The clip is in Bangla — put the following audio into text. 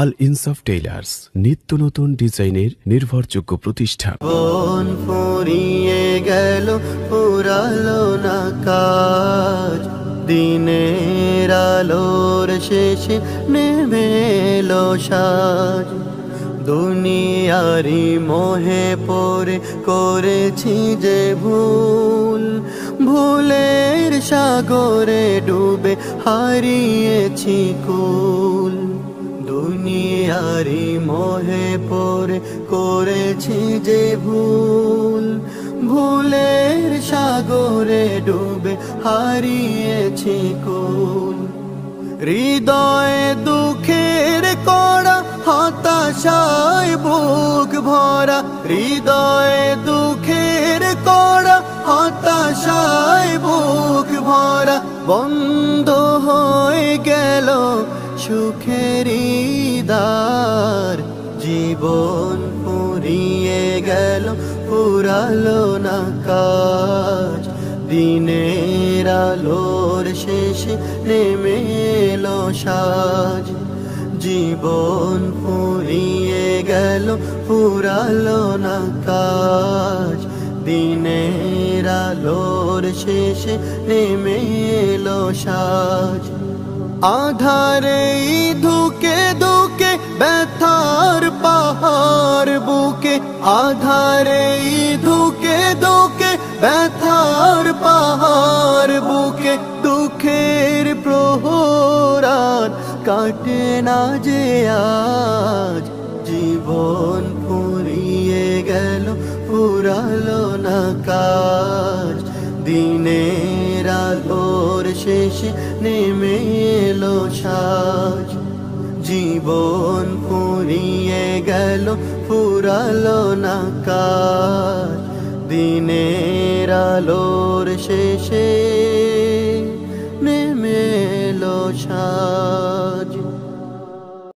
আল ইনসাফ টেইলার্স, নিত্য নতুন ডিজাইনের নির্ভরযোগ্য প্রতিষ্ঠান। বন ফুরিয়ে গেল, পুরালো না কাজ, দিনের আলোর শেষে নেমে এলো সাজ। দুনিয়ারি মোহে পড়ে করেছি যে ভুল, ভুলের সাগরে ডুবে হারিয়েছি কুল। দুনিয়ারি মোহে পড়ে করেছি যে ভুল, ভুলের সাগরে ডুবে হারিয়েছি কুল। হৃদয়ে দুঃখের কড়া, হতাশায় বুক ভরা, হৃদয়ে দুঃখের কড়া, হতাশায় বুক ভরা। বন্ধ হয়ে গেল সুখের দ্বার, জীবন ফুরিয়ে গেল, ফুরালো না কাজ। দিনের আলোর শেষে নেমে এলো সাজ, জীবন ফুরিয়ে গেল, ফুরালো না কাজ। দিনের আলোর শেষে নেমে এলো সাজ। আধারে ধুকে ধুকে ব্যথার পাহাড় বুকে, আধারে ধুকে ধুকে ব্যথার পাহাড় বুকে। দুঃখের প্রহরাত কাটে না যে আজ, জীবন ফুরিয়ে গেল, ফুরালো না কাজ। দিনের আলোর শেষে নেমে এলো সাজ, জীবন ফুরিয়ে গেল, ফুরালো না কাজ। দিনের আলোর শেষে নেমে এলো সাজ।